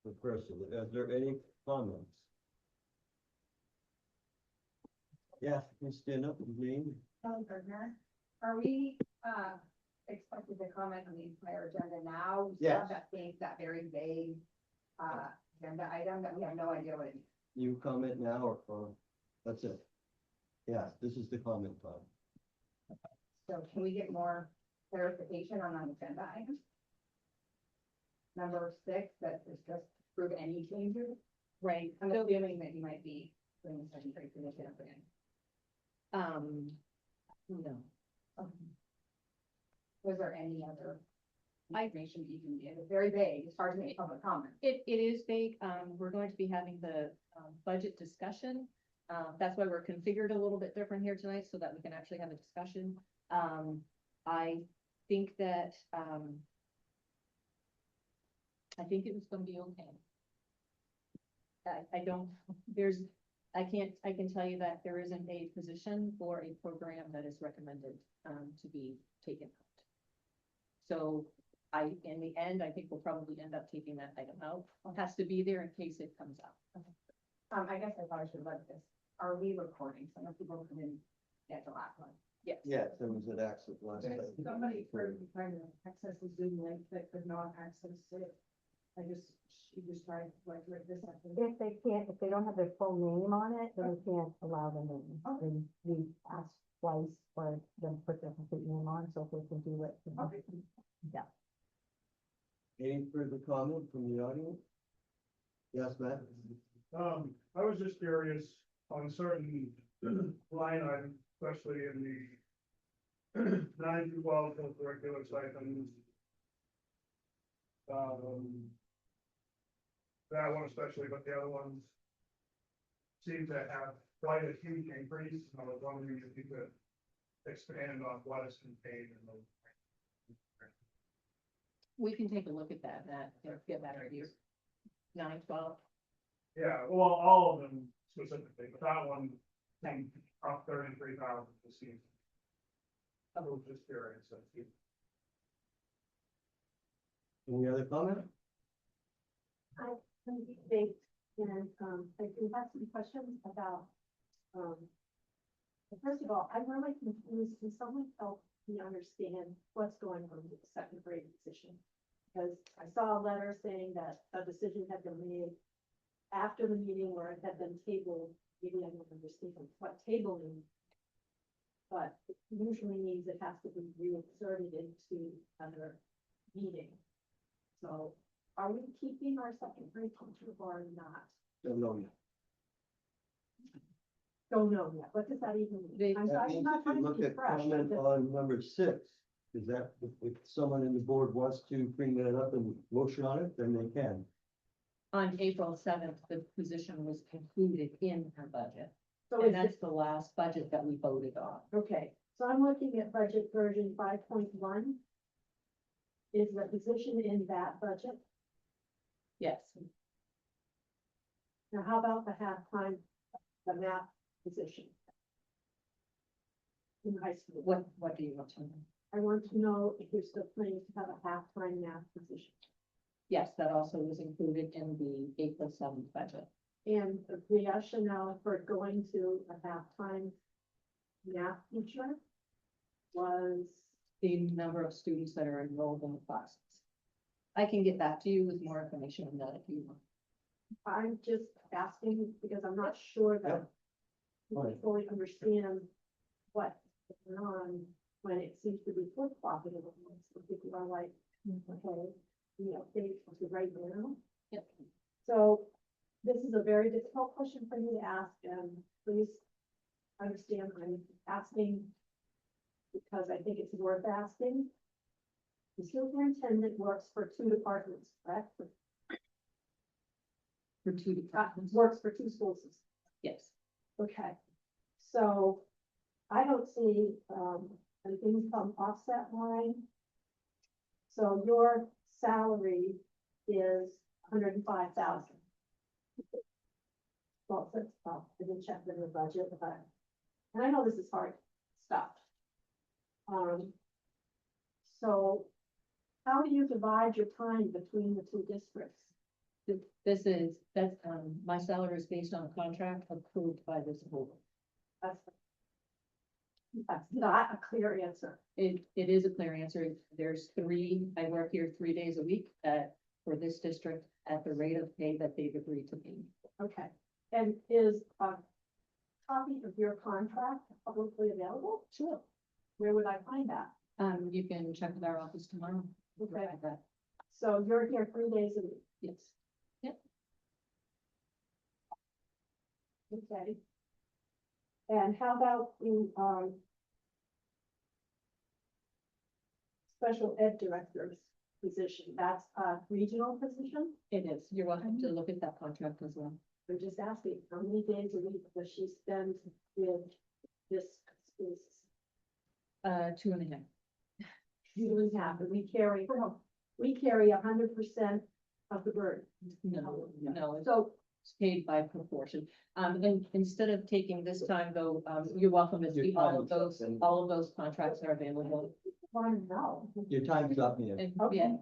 the person. Is there any comments? Yeah, you stand up and name. Kelly Gardner, are we, expected to comment on the entire agenda now? We still have Yes. that very vague, agenda item that we have no idea what it is. You comment now or that's it? Yeah, this is the comment time. So can we get more clarification on an agenda item? Number 6, that is just approve any changes. Right, I'm so, assuming that you might be doing the secondary position up again. no, Was there any other information that you can give? It's very vague, it's hard to make public comment. it is vague. We're going to be having the, budget discussion. That's why we're configured a little bit different here tonight, so that we can actually have a discussion. I think that, I think it was gonna be okay. I don't, I can tell you that there isn't a position or a program that is recommended, to be taken out. So in the end, I think we'll probably end up taking that item out. It has to be there in case it comes out. I guess I probably should have led this. Are we recording? Some of people couldn't get the last one. Yes. Yeah, there was an accident last time. Somebody trying to access the Zoom link that could not access it. She just tried like this. If they don't have their full name on it, then we can't allow them in. Okay. And we asked twice for them to put their complete name on, so if they can do it. then- Okay. Yeah. Any further comment from the audience? Yes, Matt? I was just curious on certain line items, especially in the 9 to 12 curricular stipends. That one especially, but the other ones seem to have quite a huge increase. I was wondering if you could expand on what is contained in those. We can take a look at that, get that idea. 9, 12. Yeah, well, all of them specifically, but that one, up 33,000 this season. I was just curious. Any other comment? They, and, I do have some questions about, first of all, I'm really confused. Can someone help me understand what's going on with the second grade position? Because I saw a letter saying that a decision had been made after the meeting where it had been tabled. Maybe I don't understand what tabling, but it usually means it has to be reinserted into another meeting. So are we keeping our second grade teacher or not? Don't know yet. Don't know yet. What does that even mean? I'm That means not if you trying to look be at fresh. comment on number 6, is that if someone in the board wants to bring that up and motion on it, then they can. On April 7th, the position was included in her budget. So And is that's it, the last budget that we voted on. okay, so I'm looking at budget version 5.1. Is the position in that budget? Yes. Now, how about the halftime, the math position? In high school, What do you want to know? I want to know if you're still planning to have a halftime math position. Yes, that also was included in the April 7th budget. And the rationale for going to a halftime math teacher was, The number of students that are enrolled in the classes. I can get back to you with more information on that if you want. I'm just asking because I'm not sure that Fine. we fully understand what's going on when it seems to be flip-flopping. So people are like, okay, you know, they to right now. Yep. So this is a very difficult question for me to ask, and please understand I'm asking because I think it's worth asking. The superintendent works for 2 departments, correct? For 2 departments. Works for 2 school systems. Yes. Okay, so I don't see, an income offset line. So your salary is 105,000. Well, that's, I didn't check the budget, but, and I know this is hard stuff. So how do you divide your time between the 2 districts? This is, that's, my salary is based on a contract approved by this board. That's not a clear answer. It is a clear answer. There's three, I work here 3 days a week for this district at the rate of pay that they've agreed to pay. Okay, and is a copy of your contract publicly available? Sure. Where would I find that? You can check with our office tomorrow. Okay, so you're here 3 days a week, Yes. okay? And how about in, special ed director's position? That's a regional position? It is. You're welcome to look at that contract as well. I'm just asking, how many days a week does she spend with this school system? 2.5. Usually half, and we carry 100% of the burden. No, it's So, paid by proportion. And instead of taking this time though, you're welcome to see all of those contracts are available. want to know. Your time's up, Ian. And, Okay. yeah,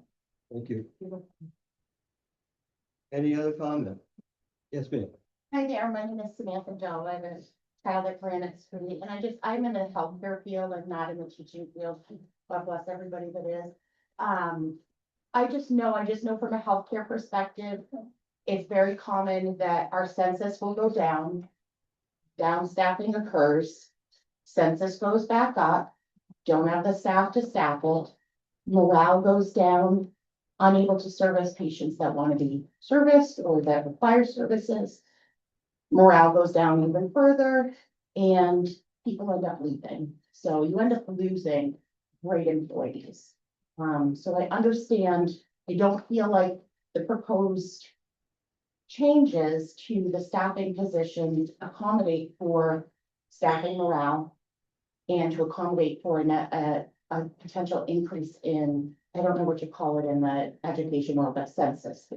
Thank you. Any other comment? Yes, ma'am. Hi there, my name is Samantha Doe. I'm a child at Granite Street, and I'm in the healthcare field, I'm not in the teaching field. God bless everybody that is. I just know from a healthcare perspective, it's very common that our census will go down. Downstaffing occurs, census goes back up, don't have the staff to staff it. Morale goes down, unable to service patients that want to be serviced or that require services. Morale goes down even further and people end up leaving. So you end up losing great employees. So I understand, I don't feel like the proposed changes to the staffing positions accommodate for staffing morale and to accommodate for a potential increase in, I don't know what you call it in the education world, but census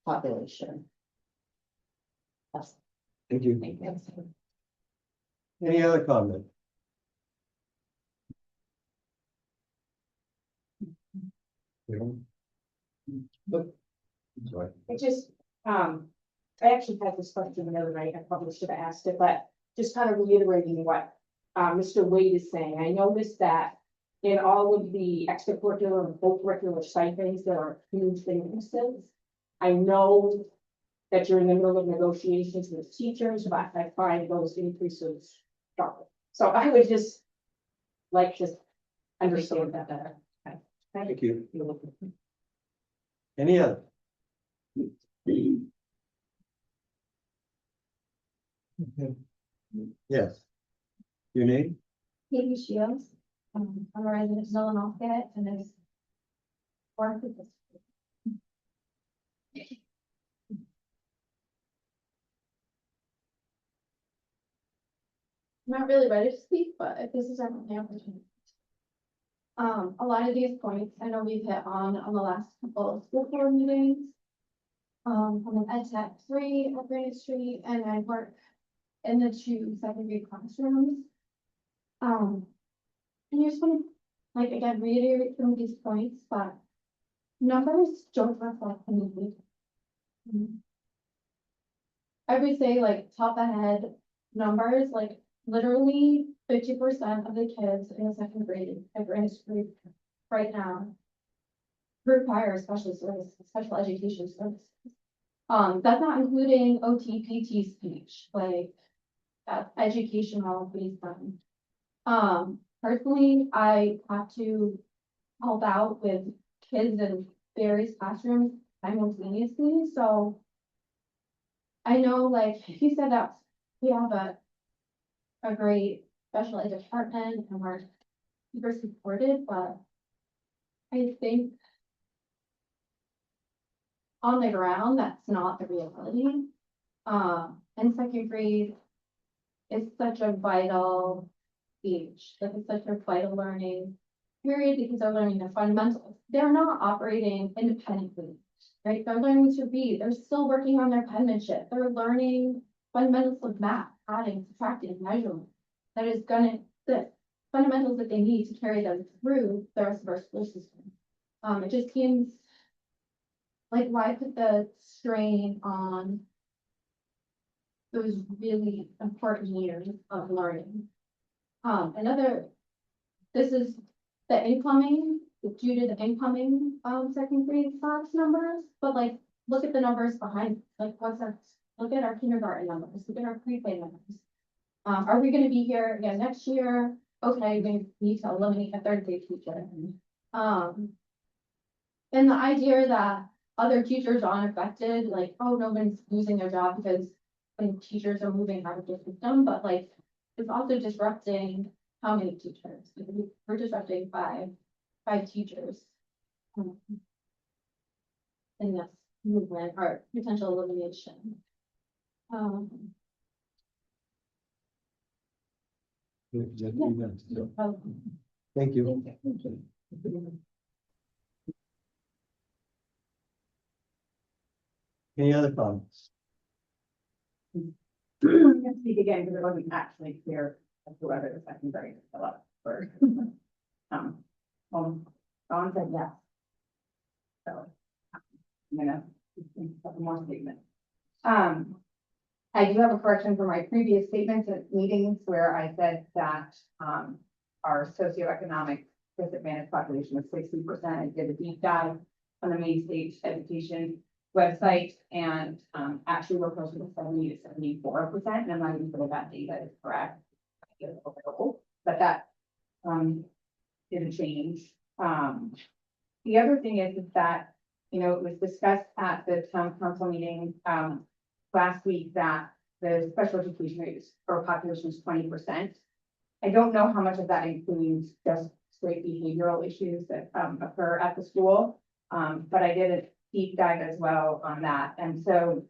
population. That's, Thank you. that's Any other comment? Sorry. I just, I actually had this question the other night, I probably should have asked it, but just kind of reiterating what, Mr. Wade is saying, I noticed that in all of the extracurricular and co-curricular stipends, there are huge differences. I know that you're in the middle of negotiations with teachers, but I find those increases sharp. So I would just like to understand that better. Okay. Thank you. Any other? Yes. Your name? Katie Shields, I'm a resident of Millinocket and there's four people. I'm not really ready to speak, but if this is our only opportunity. A lot of these points, I know we've hit on the last couple of school board meetings. I'm an Ed Tech 3 at Granite Street and I work in the 2 second grade classrooms. And I just want to, like, again, reiterate some of these points, but numbers don't reflect the need. I would say, like, top ahead numbers, like, literally 50% of the kids in the second grade at Granite Street right now require special service, special education services. That's not including OT, PT, speech, like, that's educational based on. Personally, I have to help out with kids in various classrooms simultaneously, so I know, like, he said that we have a great special ed department and we're super supported, but I think on the ground, that's not the reality. In second grade, it's such a vital age, like it's such a vital learning period because they're learning the fundamentals. They're not operating independently, right? They're learning to read. They're still working on their penmanship. They're learning fundamentals of math, adding, subtracting, measuring. That is the fundamentals that they need to carry them through the rest of our school system. It just seems Like, why put the strain on those really important years of learning? This is the incoming, due to the incoming, second grade class numbers, but like, look at the numbers behind, like, look at our kindergarten numbers, look at our pre-K numbers. Are we gonna be here again next year? Okay, we need to eliminate a third grade teacher. And the idea that other teachers aren't affected, like, oh, no one's losing their job because when teachers are moving out of the system, but like, it's also disrupting how many teachers? We're disrupting five teachers. In this movement or potential elimination. Yeah, Yeah. 3 minutes, so, um, Thank you. Any other comments? I'm gonna speak again because it wasn't actually clear as to whether the second grade is still up for. Dawn said yes. So. I'm gonna, couple more statements. I do have a correction for my previous statements at meetings where I said that, our socioeconomic disadvantaged population was 60%. I did a deep dive on the Maine State Education website and, actually we're closer to 70 to 74%, and I'm not even sure that data is correct. But that, didn't change. The other thing is that, you know, it was discussed at the town council meeting, last week that the special education rate for population is 20%. I don't know how much of that includes just straight behavioral issues that occur at the school. But I did a deep dive as well on that. And so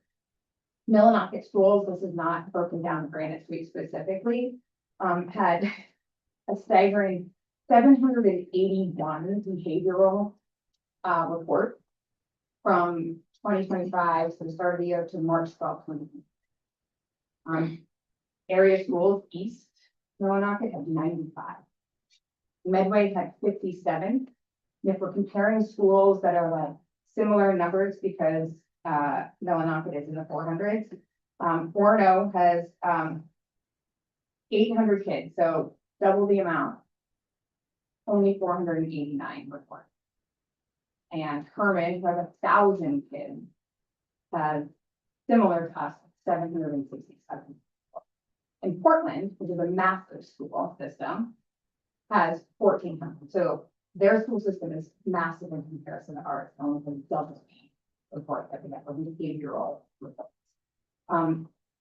Millinocket schools, this is not broken down to Granite Street specifically, had a staggering 781 behavioral reports from 2025, so the start of the year to March 12th. Area schools, East Millinocket had 95. Medway had 57. And if we're comparing schools that are like similar numbers, because Millinocket is in the 400s, Orono has 800 kids, so double the amount. Only 489 reports. And Herman, who has 1,000 kids, has similar to us, 767. And Portland, which is a massive school system, has 1,400. So their school system is massive in comparison to ours, only double the report that we get from behavioral reports.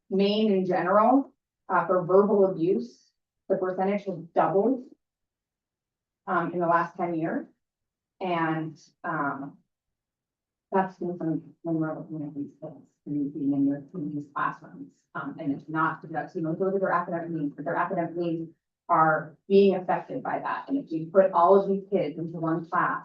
Maine in general, for verbal abuse, the percentage has doubled in the last 10 years. And that's from when we're looking at these things, being in these classrooms. And it's not because you know, those are their academic needs, but their academic needs are being affected by that. And if you put all of these kids into one class,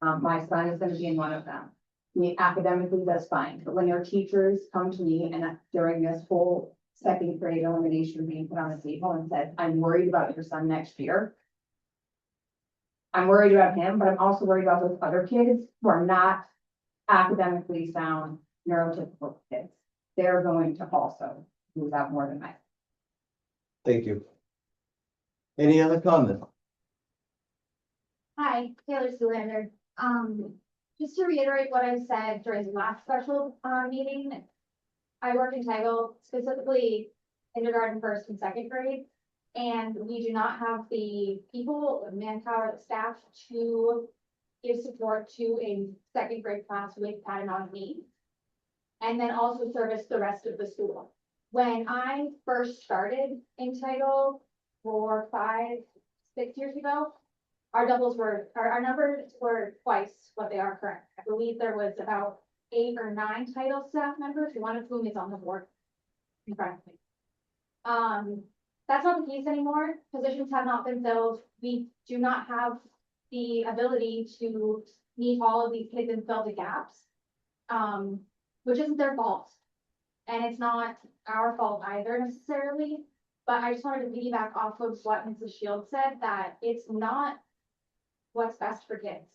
my son is going to be in one of them. He academically does fine, but when their teachers come to me and during this whole second grade elimination being put on the table and said, I'm worried about your son next year. I'm worried about him, but I'm also worried about those other kids who are not academically sound, neurotypical kids. They're going to also lose out more than I. Thank you. Any other comment? Hi, Taylor Zoolander. Just to reiterate what I said during the last special meeting, I work in title, specifically kindergarten, first and second grade. And we do not have the people, the manpower, the staff to give support to a second grade class with that amount of need. And then also service the rest of the school. When I first started in title 4, 5, 6 years ago, our numbers were twice what they are currently. I believe there was about 8 or 9 title staff members, one of whom is on the board in front of me. That's not the case anymore. Positions have not been filled. We do not have the ability to meet all of these kids and fill the gaps, which isn't their fault. And it's not our fault either necessarily, but I just wanted to piggyback off of what Mrs. Shields said, that it's not what's best for kids.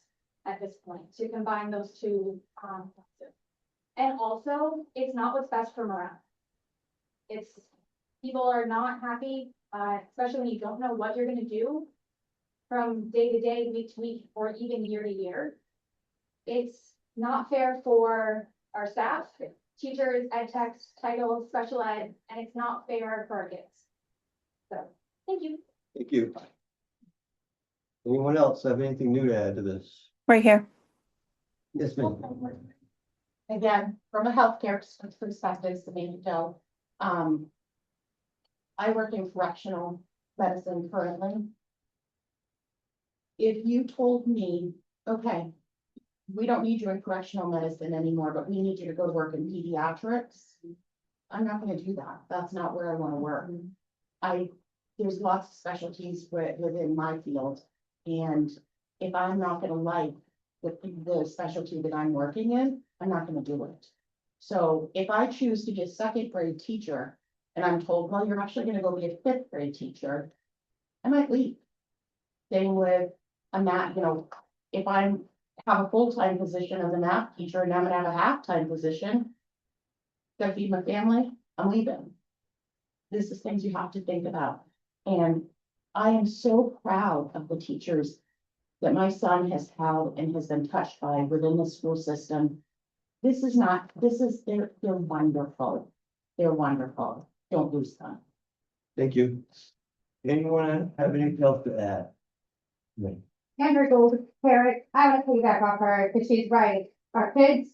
at this point, to combine those two, and also, it's not what's best for morale. It's, people are not happy, especially when you don't know what you're gonna do from day to day, week to week, or even year to year. It's not fair for our staff, teachers, ed techs, titles, special ed, and it's not fair for our kids. So, thank you. Thank you. Anyone else have anything new to add to this? Right here. Yes, ma'am. Again, from a healthcare perspective, Samantha Joe, I work in correctional medicine currently. If you told me, okay, we don't need you in correctional medicine anymore, but we need you to go to work in pediatrics, I'm not gonna do that. That's not where I wanna work. There's lots of specialties within my field, and if I'm not gonna like the specialty that I'm working in, I'm not gonna do it. So if I choose to be a second grade teacher, and I'm told, well, you're actually gonna go be a fifth grade teacher, I might leave. Same with a math, if I'm have a full-time position as a math teacher and I'm gonna have a half-time position, gotta feed my family, I'm leaving. This is things you have to think about. And I am so proud of the teachers that my son has held and has been touched by within the school system. They're wonderful. They're wonderful. Don't lose them. Thank you. Anyone have anything else to add? No. Andrew Gold, parent, I want to piggyback off her because she's right. Our kids.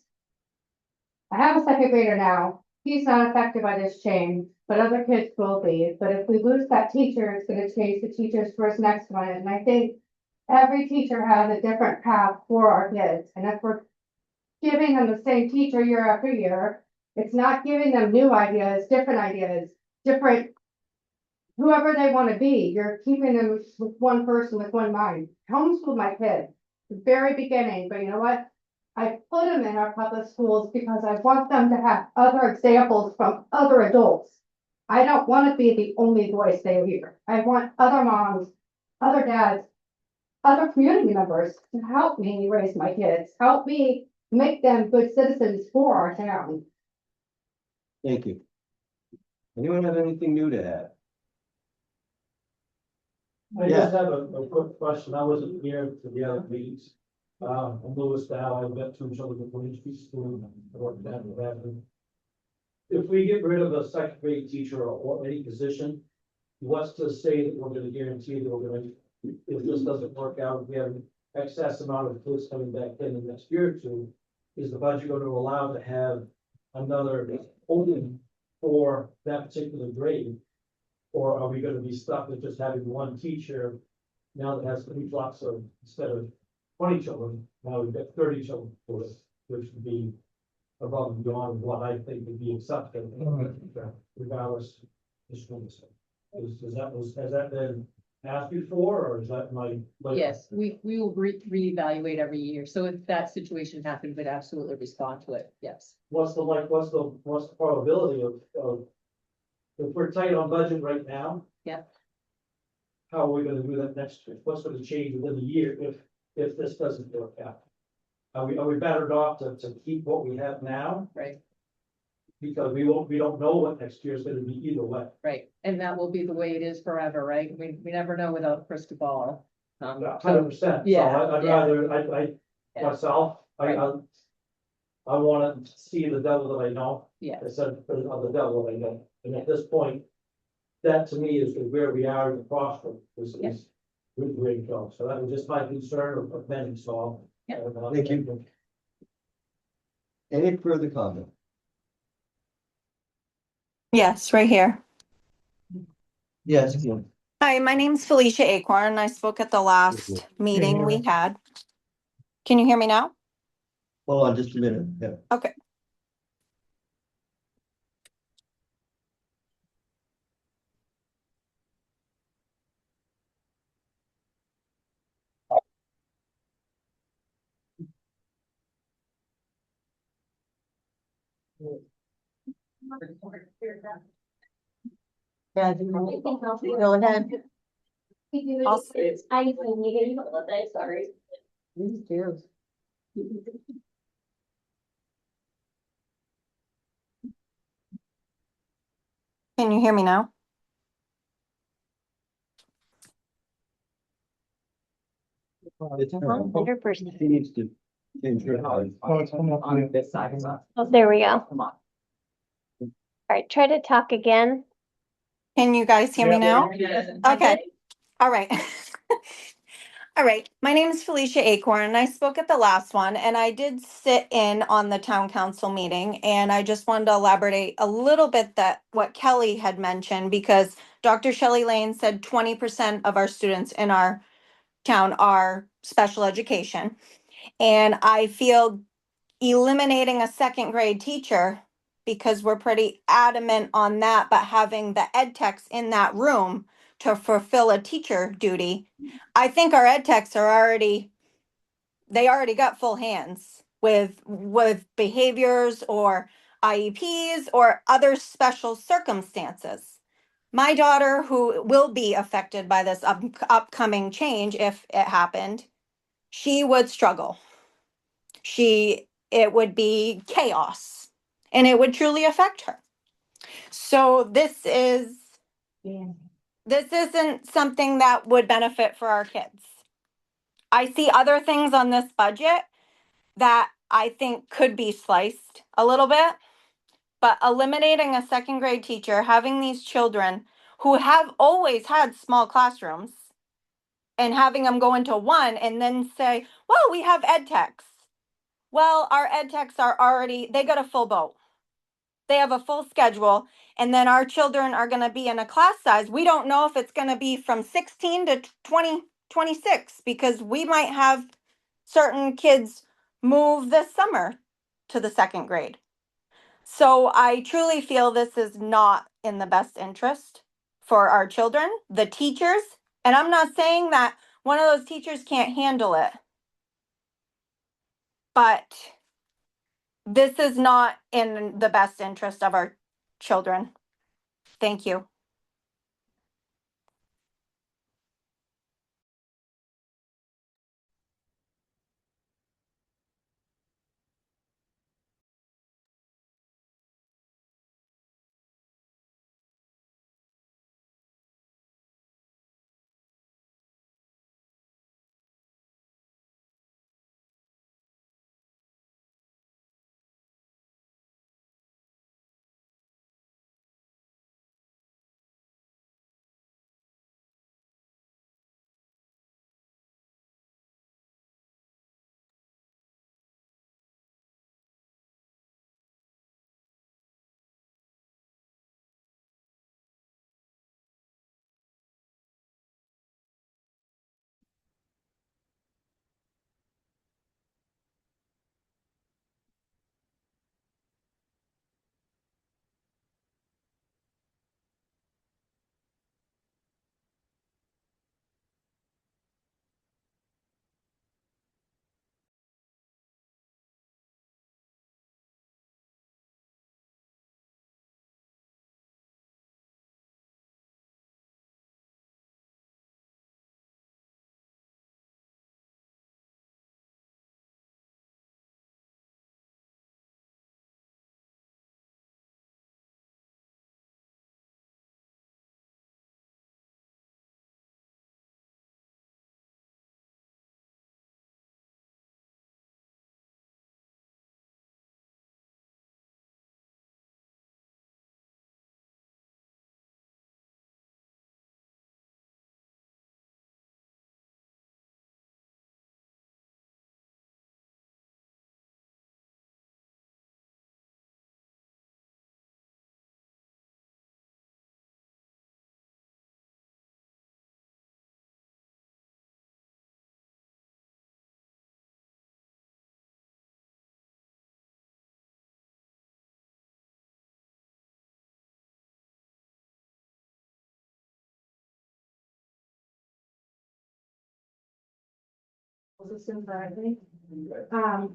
I have a second grader now. He's not affected by this change, but other kids will be. But if we lose that teacher, it's going to change the teachers for his next one. And I think every teacher has a different path for our kids. And if we're giving them the same teacher year after year, it's not giving them new ideas, different whoever they want to be, you're keeping them with one person, with one mind. Homeschooled my kid, the very beginning, but you know what? I put them in our public schools because I want them to have other examples from other adults. I don't want to be the only voice they hear. I want other moms, other dads, other community members to help me raise my kids, help me make them good citizens for our town. Thank you. Anyone have anything new to add? I Yeah. just have a quick question. I wasn't here for the other meetings. I'm Louis Dow. I've got two children at Williams School. I work down in Bradford. If we get rid of a second grade teacher or any position, what's to say that we're gonna guarantee that we're gonna, if this doesn't work out, if we have excess amount of kids coming back in the next year or two, is the budget going to allow to have another opening for that particular grade? Or are we gonna be stuck with just having one teacher now that has 3 blocks of, instead of 20 children, now we've got 30 children for us, which would be above and beyond what I think would be acceptable, regardless of school. Has that been asked before, or is that my? Yes, we will reevaluate every year. So if that situation happens, we'd absolutely respond to it. Yes. What's the probability of, if we're tight on budget right now? Yeah. How are we gonna do that next year? What's gonna change within the year if this doesn't work out? Are we better off to keep what we have now? Right. Because we don't know what next year is gonna be either way. Right. And that will be the way it is forever, right? We never know without a crystal ball. 100%. So Yeah, I'd yeah. rather, Yeah. myself, Right. I wanna see the devil that I know. Yeah. Instead of the devil that I know. And at this point, that to me is where we are in the crossroad, is where to go. So that was just my concern of many, so. Yeah. Thank you. Any further comment? Yes, right here. Yes. Kim. Hi, my name's Felicia Acorn. I spoke at the last meeting we had. Can you hear me now? Hold on just a minute. Yeah. Okay. Yeah, go ahead. We do I'll- it. I need a little bit, sorry. Please do. Can you hear me now? It's her. She needs to change her. Oh, it's coming up on this side. Oh, there we go. All right, try to talk again. Can you guys hear me now? Okay, all right. All right, my name is Felicia Acorn, and I spoke at the last one, and I did sit in on the town council meeting, and I just wanted to elaborate a little bit that what Kelly had mentioned, because Dr. Shelley Lane said 20% of our students in our town are special education. And I feel eliminating a second grade teacher, because we're pretty adamant on that, but having the ed techs in that room to fulfill a teacher duty, I think our ed techs are they already got full hands with behaviors or IEPs or other special circumstances. My daughter, who will be affected by this upcoming change if it happened, she would struggle. It would be chaos and it would truly affect her. So this isn't something that would benefit for our kids. I see other things on this budget that I think could be sliced a little bit, but eliminating a second grade teacher, having these children who have always had small classrooms and having them go into one and then say, well, we have ed techs. Well, our ed techs they got a full boat. They have a full schedule, and then our children are going to be in a class size. We don't know if it's going to be from 16 to 20, 26, because we might have certain kids move this summer to the second grade. So I truly feel this is not in the best interest for our children, the teachers, and I'm not saying that one of those teachers can't handle it, but this is not in the best interest of our children. Thank you.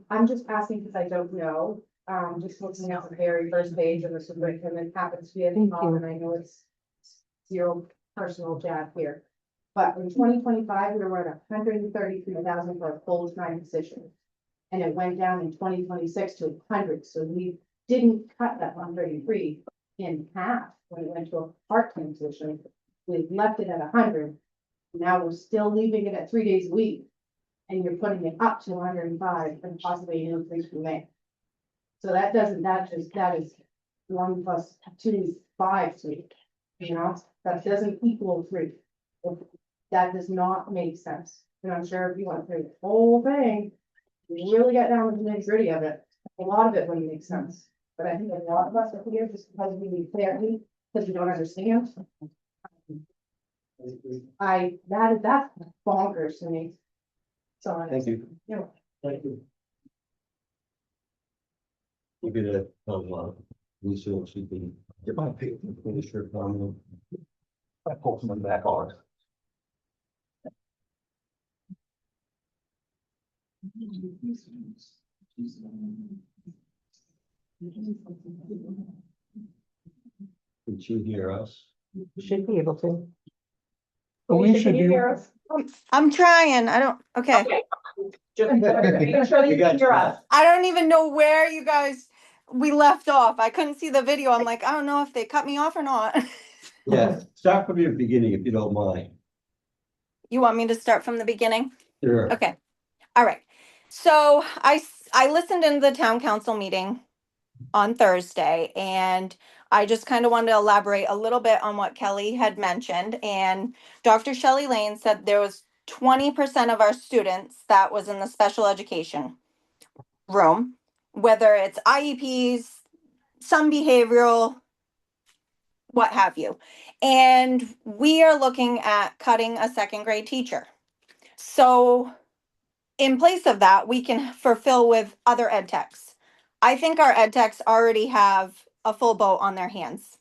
I'm just asking because I don't know, just looking at the very first page of the superintendent happens to be at the top, and I know it's zero personal jab here. But in 2025, we were at 133,000 for a full-time position. And it went down in 2026 to 100, so we didn't cut that 133 in half when it went to a part-time position. We left it at 100. Now we're still leaving it at 3 days a week. And you're putting it up to 105 and possibly an increase from there. So that is 1 plus 2 is 5 week, you know, that doesn't equal 3. That does not make sense. And I'm sure if you went through the whole thing, you really get down to the nitty-gritty of it. A lot of it wouldn't make sense. But I think a lot of us are here just because we need clarity, because we don't understand. That's bonkers to me. So. Thank you. Yeah. Thank you. You get a, research, you can get my paper, finish your comment. I pull some back on. Can she hear us? Should be able to. Alicia, do you, I'm trying. I don't, okay. Just making sure that you can hear us. I don't even know where you guys, we left off. I couldn't see the video. I'm like, I don't know if they cut me off or not. Yeah, start from your beginning if you don't mind. You want me to start from the beginning? Sure. Okay. All right. So I listened in the town council meeting on Thursday, and I just kind of wanted to elaborate a little bit on what Kelly had mentioned. And Dr. Shelley Lane said there was 20% of our students that was in the special education room, whether it's IEPs, some behavioral, what have you. And we are looking at cutting a second grade teacher. So in place of that, we can fulfill with other ed techs. I think our ed techs already have a full boat on their hands.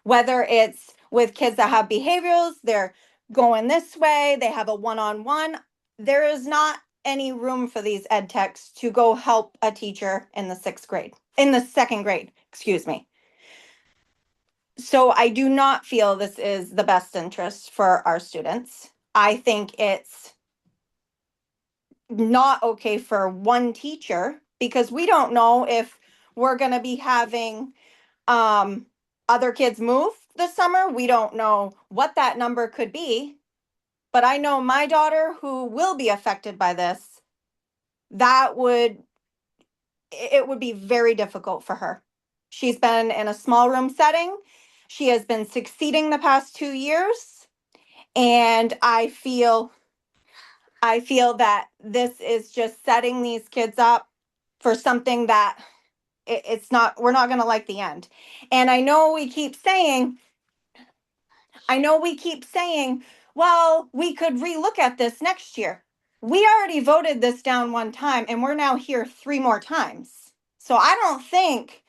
Whether it's with kids that have behaviorals, they're going this way, they have a one-on-one. There is not any room for these ed techs to go help a teacher in the second grade, excuse me. So I do not feel this is the best interest for our students. I think it's not okay for one teacher because we don't know if we're going to be having other kids move this summer. We don't know what that number could be. But I know my daughter who will be affected by this, it would be very difficult for her. She's been in a small room setting. She has been succeeding the past 2 years. And I feel that this is just setting these kids up for something that we're not going to like the end. And I know we keep saying, well, we could relook at this next year. We already voted this down one time and we're now here 3 more times. So I don't think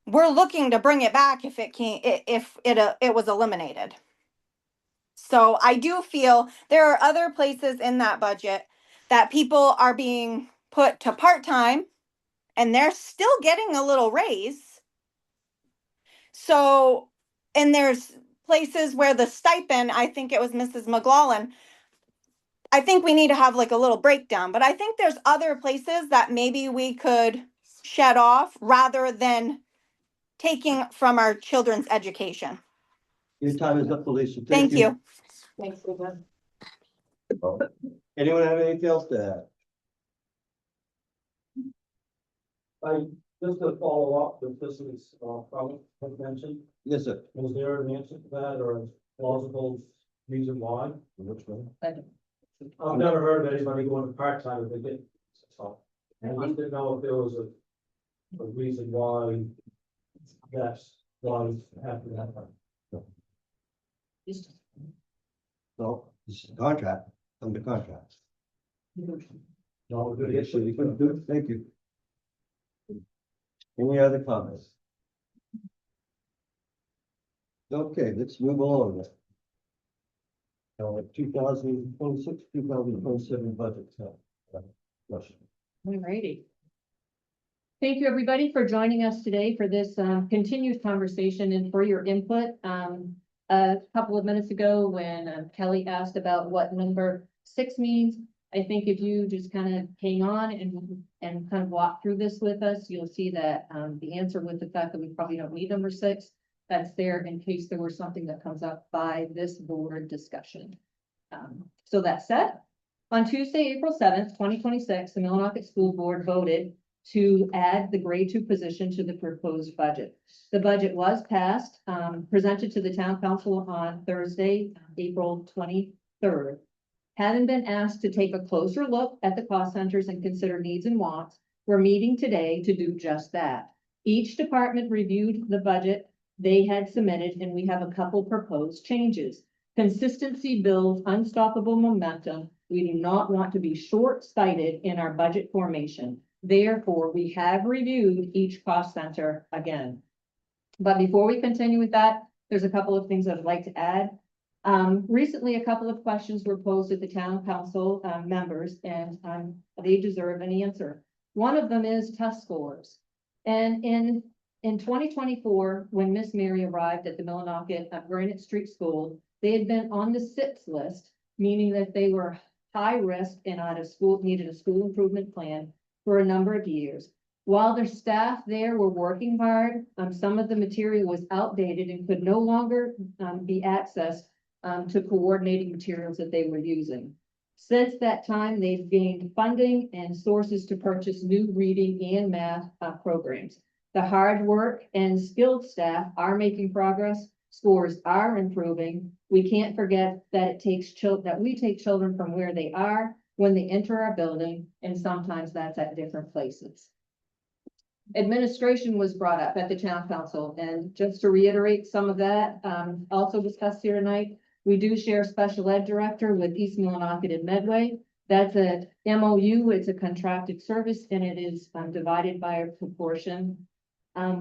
we're looking to bring it back if it was eliminated. So I do feel there are other places in that budget that people are being put to part-time and they're still getting a little raise. So, and there's places where the stipend, I think it was Mrs. McLaughlin, I think we need to have like a little breakdown, but I think there's other places that maybe we could shed off rather than taking from our children's education. Your time is up, Felicia. Thank you. Thanks, Susan. Anyone have anything else to add? Just to follow up, if this is, probably mentioned, Yes, sir. was there an answer to that or a plausible reason why? Which one? I've never heard of anybody going to part-time if they get, so. And I didn't know if there was a reason why that's why after that. No, this is a contract, under contract. No, good Yes, sir, issue. you can do it. Thank you. Any other comments? Okay, let's move along. 2026, 2027 budget. Question. Alrighty. Thank you, everybody, for joining us today for this continued conversation and for your input. A couple of minutes ago, when Kelly asked about what number 6 means, I think if you just kind of hang on and kind of walk through this with us, you'll see that, the answer with the fact that we probably don't need number 6, that's there in case there was something that comes up by this board discussion. So that said, on Tuesday, April 7th, 2026, the Millinocket School Board voted to add the grade 2 position to the proposed budget. The budget was passed, presented to the town council on Thursday, April 23rd. Having been asked to take a closer look at the cost centers and consider needs and wants, we're meeting today to do just that. Each department reviewed the budget they had submitted, and we have a couple proposed changes. Consistency builds unstoppable momentum. We do not want to be short-sighted in our budget formation. Therefore, we have reviewed each cost center again. But before we continue with that, there's a couple of things I'd like to add. Recently, a couple of questions were posed at the town council members, and they deserve an answer. One of them is test scores. And in 2024, when Miss Mary arrived at the Millinocket Granite Street School, they had been on the SIPS list, meaning that they were high risk and needed a school improvement plan for a number of years. While their staff there were working hard, some of the material was outdated and could no longer be accessed to coordinating materials that they were using. Since that time, they've gained funding and sources to purchase new reading and math programs. The hard work and skilled staff are making progress. Scores are improving. We can't forget that we take children from where they are when they enter our building, and sometimes that's at different places. Administration was brought up at the town council, and just to reiterate some of that, also discussed here tonight, we do share special ed director with East Millinocket and Medway. That's a MOU, it's a contracted service, and it is divided by a proportion.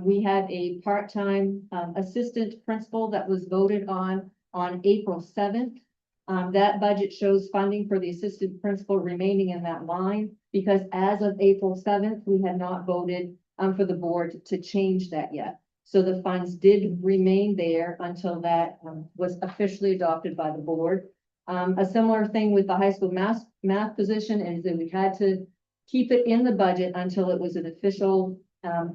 We have a part-time assistant principal that was voted on April 7th. That budget shows funding for the assistant principal remaining in that line, because as of April 7th, we had not voted for the board to change that yet. So the funds did remain there until that was officially adopted by the board. A similar thing with the high school math position is that we had to keep it in the budget until it was an official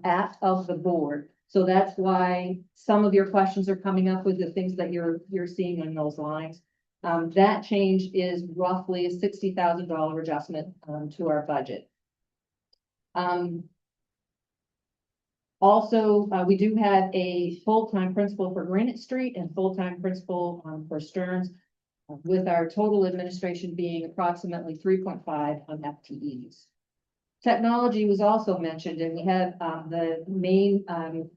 act of the board. So that's why some of your questions are coming up with the things that you're seeing on those lines. That change is roughly a $60,000 adjustment to our budget. Also, we do have a full-time principal for Granite Street and full-time principal for Stearns, with our total administration being approximately 3.5 on FTEs. Technology was also mentioned, and we have the main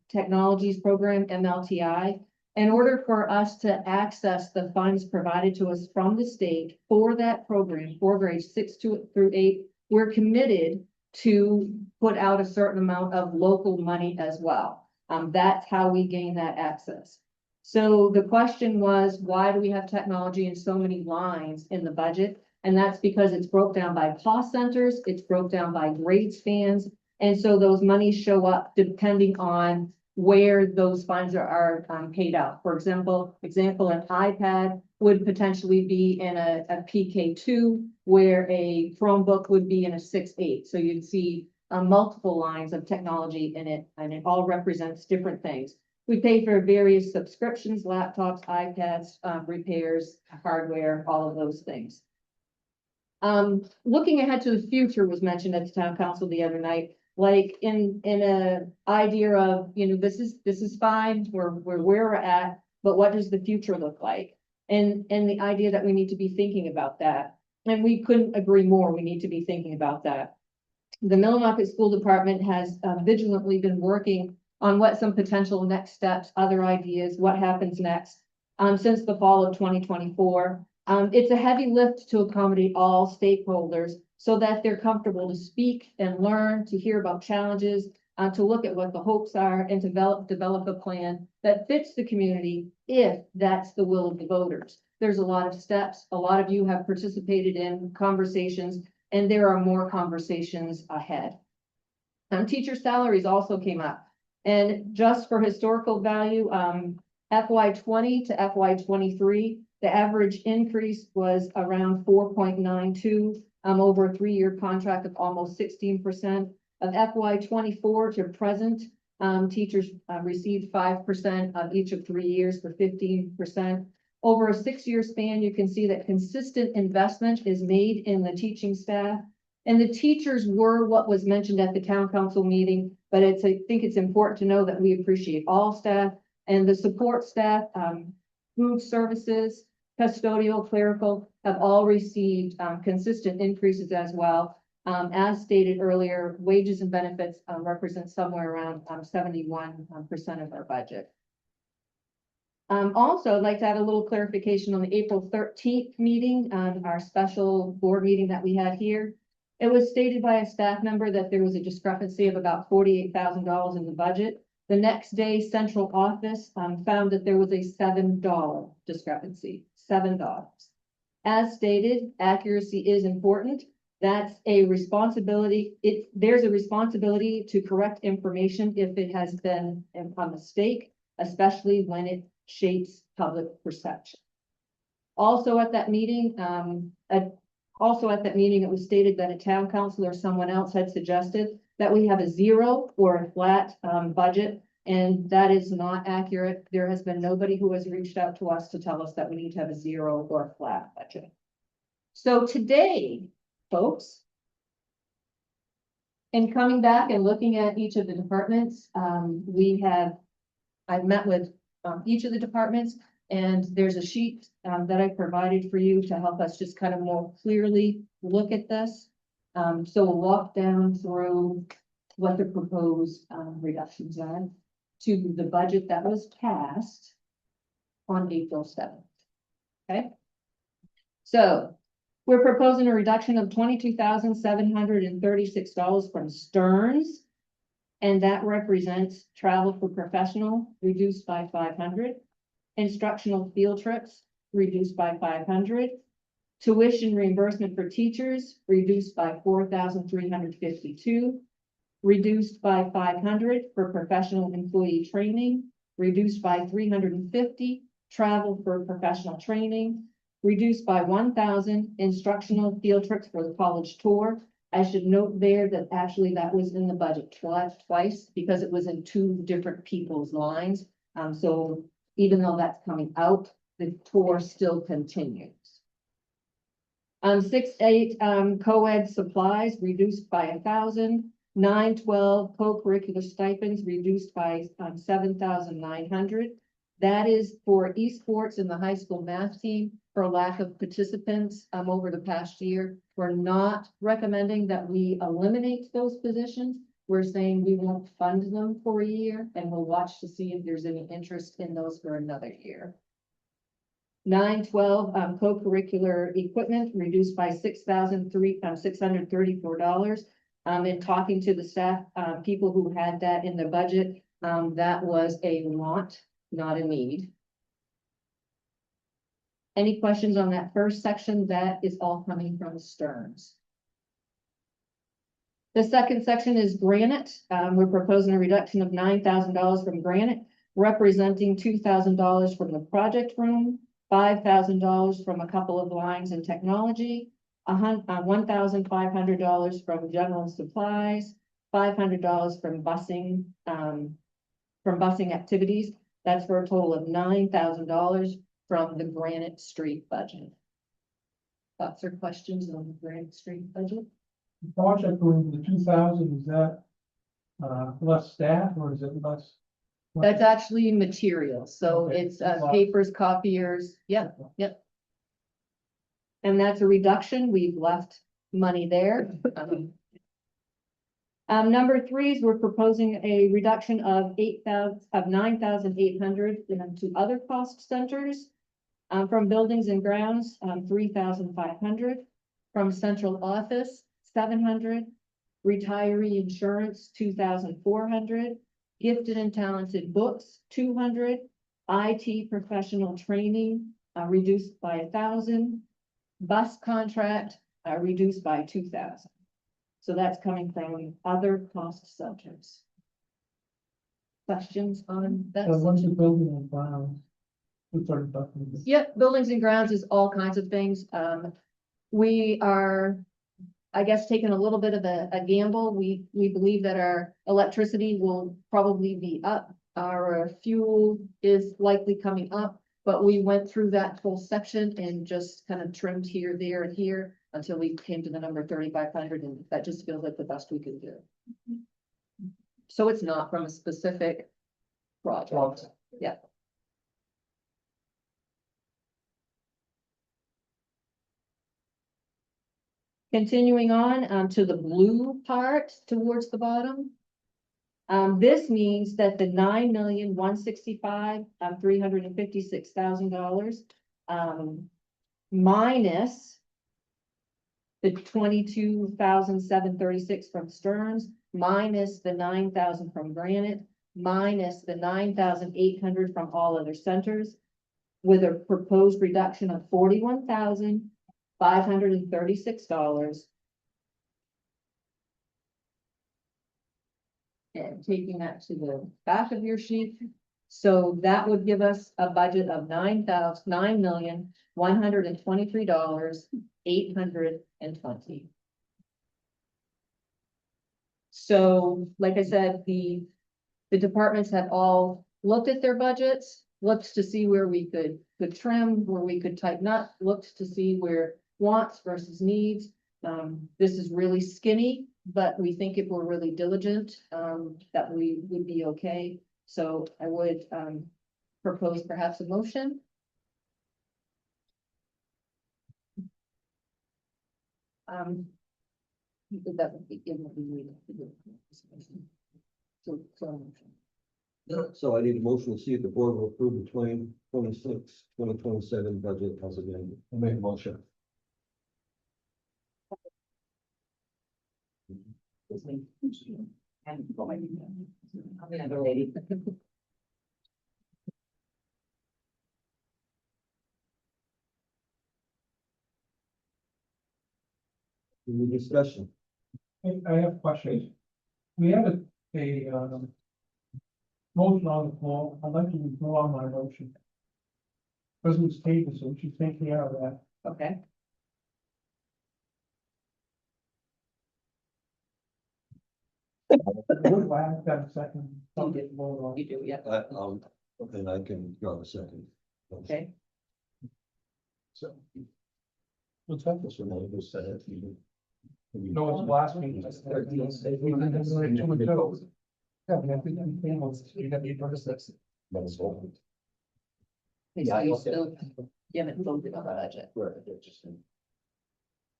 technologies program, MLTI. In order for us to access the funds provided to us from the state for that program, for grades 6 through 8, we're committed to put out a certain amount of local money as well. That's how we gain that access. So the question was, why do we have technology in so many lines in the budget? And that's because it's broke down by cost centers, it's broke down by grade spans. And so those monies show up depending on where those funds are paid out. For example, an iPad would potentially be in a PK2, where a Chromebook would be in a 6-8. So you'd see multiple lines of technology in it, and it all represents different things. We pay for various subscriptions, laptops, iPads, repairs, hardware, all of those things. Looking ahead to the future was mentioned at the town council the other night. Like in a idea of, this is fine, we're where we're at, but what does the future look like? And the idea that we need to be thinking about that. And we couldn't agree more, we need to be thinking about that. The Millinocket School Department has vigilantly been working on what some potential next steps, other ideas, what happens next, since the fall of 2024. It's a heavy lift to accommodate all stakeholders so that they're comfortable to speak and learn, to hear about challenges, to look at what the hopes are, and develop a plan that fits the community if that's the will of the voters. There's a lot of steps. A lot of you have participated in conversations, and there are more conversations ahead. Teacher salaries also came up. And just for historical value, FY20 to FY23, the average increase was around 4.92. over a 3-year contract of almost 16%. Of FY 24 to present, teachers received 5% of each of 3 years for 15%. Over a 6-year span, you can see that consistent investment is made in the teaching staff. And the teachers were what was mentioned at the town council meeting, but I think it's important to know that we appreciate all staff and the support staff, food services, custodial, clerical, have all received consistent increases as well. As stated earlier, wages and benefits represent somewhere around 71% of our budget. Also, I'd like to add a little clarification on the April 13th meeting, our special board meeting that we had here. It was stated by a staff member that there was a discrepancy of about $48,000 in the budget. The next day, central office found that there was a $7 discrepancy, $7. As stated, accuracy is important. That's a responsibility. There's a responsibility to correct information if it has been a mistake, especially when it shapes public perception. Also at that meeting, it was stated that a town council or someone else had suggested that we have a 0 or a flat budget, and that is not accurate. There has been nobody who has reached out to us to tell us that we need to have a 0 or a flat budget. So today, folks, in coming back and looking at each of the departments, I've met with each of the departments, and there's a sheet that I provided for you to help us just kind of more clearly look at this. So we'll walk down through what the proposed reductions are to the budget that was passed on April 7th. Okay. So we're proposing a reduction of $22,736 from Stearns, and that represents travel for professional reduced by 500, instructional field trips reduced by 500, tuition reimbursement for teachers reduced by 4,352, reduced by 500 for professional employee training, reduced by 350, travel for professional training, reduced by 1,000 instructional field trips for the college tour. I should note there that actually that was in the budget twice because it was in 2 different people's lines. So even though that's coming out, the tour still continues. 6-8 co-ed supplies reduced by 1,000. 9-12 co-curricular stipends reduced by 7,900. That is for esports in the high school math team for lack of participants over the past year. We're not recommending that we eliminate those positions. We're saying we won't fund them for a year, and we'll watch to see if there's any interest in those for another year. 9-12 co-curricular equipment reduced by $6,634. In talking to the staff, people who had that in the budget, that was a want, not a need. Any questions on that first section? That is all coming from Stearns. The second section is Granite. We're proposing a reduction of $9,000 from Granite, representing $2,000 from the project room, $5,000 from a couple of lines in technology, $1,500 from general supplies, $500 from busing activities. That's for a total of $9,000 from the Granite Street budget. Thoughts or questions on the Granite Street budget? Project room, the 2,000, is that less staff or is it less? That's actually materials, so it's papers, copiers, yep. And that's a reduction, we've left money there. Number 3 is we're proposing a reduction of 9,800 to other cost centers. From buildings and grounds, 3,500. From central office, 700. Retiree insurance, 2,400. Gifted and talented books, 200. IT professional training, reduced by 1,000. Bus contract, reduced by 2,000. So that's coming from other cost centers. Questions on that? What's the building and grounds? Yep, buildings and grounds is all kinds of things. We are I guess, taken a little bit of a gamble. We believe that our electricity will probably be up. Our fuel is likely coming up, but we went through that whole section and just kind of trimmed here, there, and here until we came to the number 3,500, and that just feels like the best we can do. So it's not from a specific project. Yeah. Continuing on, to the blue part towards the bottom. This means that the $9,165,356,000, minus the 22,736 from Stearns, minus the 9,000 from Granite, minus the 9,800 from all other centers, with a proposed reduction of $41,536. And taking that to the back of your sheet. So that would give us a budget of $9,123,820. So, like I said, the departments have all looked at their budgets, looked to see where we could trim, where we could tighten up, looked to see where wants versus needs. This is really skinny, but we think if we're really diligent, that we would be okay. So I would, propose perhaps a motion. That would be, it would be needed to do. So I need a motion to see if the board will approve the 2026-2027 budget as amended. I make a motion. Any discussion? I have questions. We have motion on the floor. I'd like to withdraw my motion. Because it was tabled, so we should take care of that. Okay. I have got a second. Something to vote on. You do, yeah, And I can draw a second. okay. So. What's that? This one, I just said it. No, it's last meeting. Yeah, we have to tables. You got the first six. That's all. So you still, you haven't voted on the budget, Right, interesting.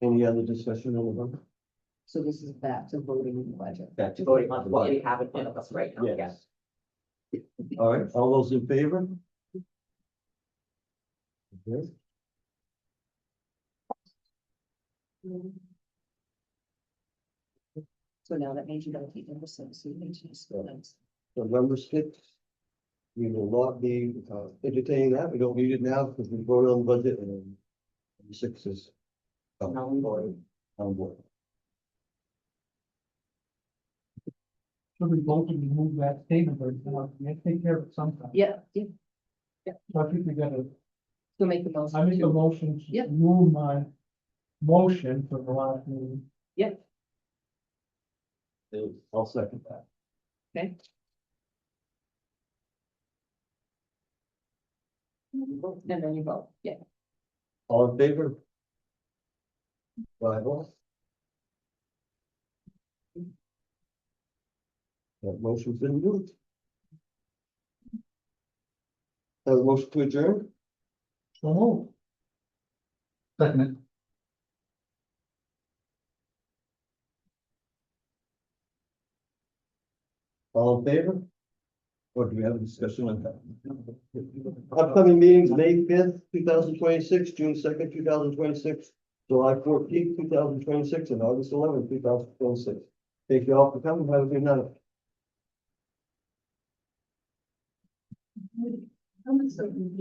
Any other discussion on the budget? so this is back to voting in the budget. Back to Voting on what we have in front of us right now, yes. Yes. All right, all those in favor? Okay. So now that means you don't keep number six, so you need to just go next. So number 6, we will not be entertaining that. We don't need it now because we voted on the budget and then number 6 is On board. on board. Should we vote to remove that statement or not? We have to take care of it sometime. Yeah, yeah, So I think we gotta, so make the motion. I make a to- motion to Yep. remove my motion for the last meeting. Yep, I'll second that. okay. And then you vote, yeah. All in favor? 5-1. That motion's been moved. Have a motion to adjourn? So move. Second. All in favor? Or do we have a discussion on that? Upcoming meetings, May 5th, 2026, June 2nd, 2026, July 14th, 2026, and August 11th, 2026. Thank you all for coming. Have a good night. I'm certain